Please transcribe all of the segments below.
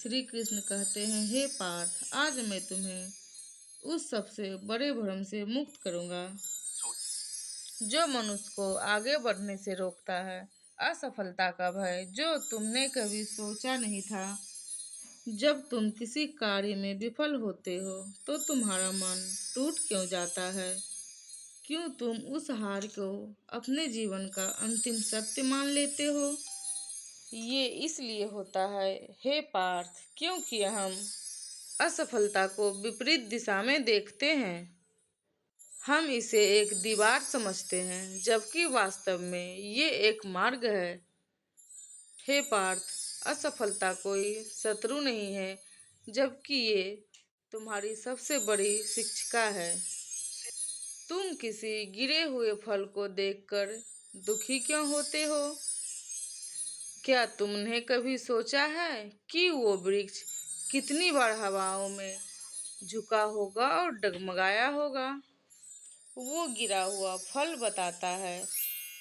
श्री कृष्ण कहते हैं, हे पार्थ, आज मैं तुम्हें उस सबसे बड़े भ्रम से मुक्त करूंगा जो मनुष्य को आगे बढ़ने से रोकता है। असफलता का भय जो तुमने कभी सोचा नहीं था। जब तुम किसी कार्य में विफल होते हो तो तुम्हारा मन टूट क्यों जाता है? क्यों तुम उस हार को अपने जीवन का अंतिम सत्य मान लेते हो? ये इसलिए होता है, हे पार्थ, क्योंकि हम असफलता को विपरीत दिशा में देखते हैं। हम इसे एक दीवार समझते हैं, जबकि वास्तव में ये एक मार्ग है। हे पार्थ, असफलता कोई शत्रु नहीं है, जबकि ये तुम्हारी सबसे बड़ी शिक्षिका है। तुम किसी गिरे हुए फल को देखकर दुखी क्यों होते हो? क्या तुमने कभी सोचा है कि वो वृक्ष कितनी बार हवाओं में झुका होगा और डगमगाया होगा? वो गिरा हुआ फल बताता है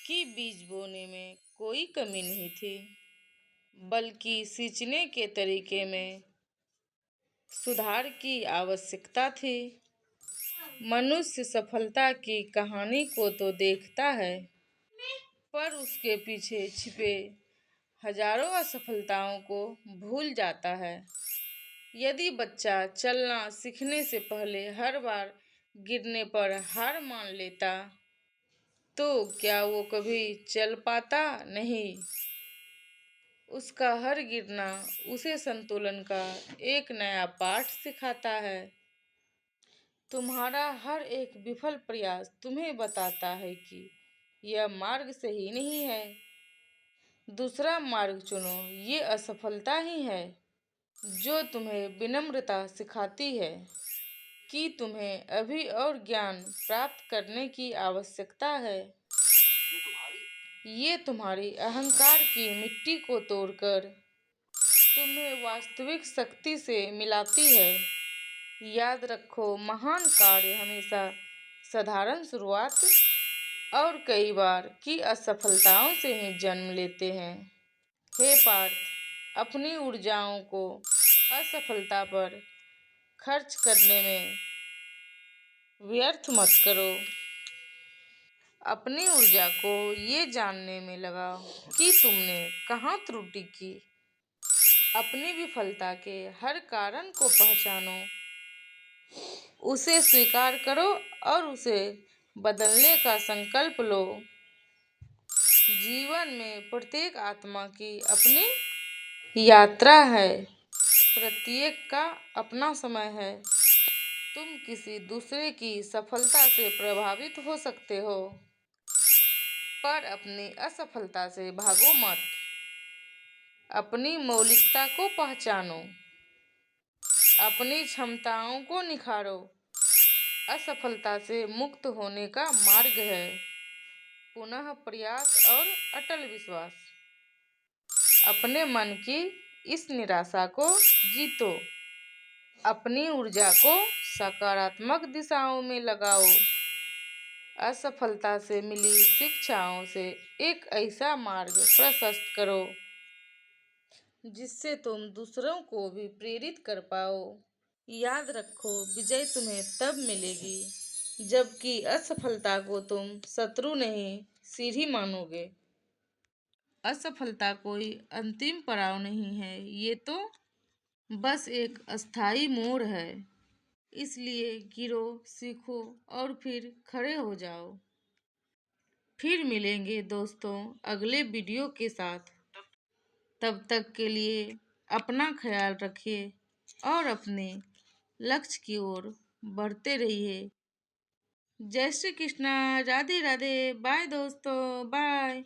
कि बीज बोने में कोई कमी नहीं थी, बल्कि सींचने के तरीके में सुधार की आवश्यकता थी। मनुष्य सफलता की कहानी को तो देखता है, पर उसके पीछे छिपे हजारों असफलताओं को भूल जाता है। यदि बच्चा चलना सीखने से पहले हर बार गिरने पर हार मान लेता, तो क्या वो कभी चल पाता? नहीं। उसका हर गिरना उसे संतुलन का एक नया पाठ सिखाता है। तुम्हारा हर एक विफल प्रयास तुम्हें बताता है कि यह मार्ग सही नहीं है। दूसरा मार्ग चुनो। ये असफलता ही है जो तुम्हें विनम्रता सिखाती है कि तुम्हें अभी और ज्ञान प्राप्त करने की आवश्यकता है। ये तुम्हारी अहंकार की मिट्टी को तोड़कर तुम्हें वास्तविक शक्ति से मिलाती है। याद रखो, महान कार्य हमेशा साधारण शुरुआत और कई बार की असफलताओं से ही जन्म लेते हैं। हे पार्थ, अपनी ऊर्जाओं को असफलता पर खर्च करने में व्यर्थ मत करो। अपनी ऊर्जा को ये जानने में लगाओ कि तुमने कहाँ त्रुटि की। अपनी विफलता के हर कारण को पहचानो, उसे स्वीकार करो और उसे बदलने का संकल्प लो। जीवन में प्रत्येक आत्मा की अपनी यात्रा है, प्रत्येक का अपना समय है। तुम किसी दूसरे की सफलता से प्रभावित हो सकते हो, पर अपनी असफलता से भागो मत। अपनी मौलिकता को पहचानो, अपनी क्षमताओं को निखारो। असफलता से मुक्त होने का मार्ग है पुनः प्रयास और अटल विश्वास। अपने मन की इस निराशा को जीतो। अपनी ऊर्जा को सकारात्मक दिशाओं में लगाओ। असफलता से मिली शिक्षाओं से एक ऐसा मार्ग प्रशस्त करो जिससे तुम दूसरों को भी प्रेरित कर पाओ। याद रखो, विजय तुम्हें तब मिलेगी जबकि असफलता को तुम शत्रु नहीं, सीढ़ी मानोगे। असफलता कोई अंतिम पड़ाव नहीं है, ये तो बस एक अस्थायी मोड़ है। इसलिए गिरो, सीखो और फिर खड़े हो जाओ। फिर मिलेंगे दोस्तों अगले वीडियो के साथ। तब तक के लिए अपना ख्याल रखिए और अपने लक्ष्य की ओर बढ़ते रहिए। जय श्री कृष्णा, राधे राधे, बाय दोस्तों, बाय।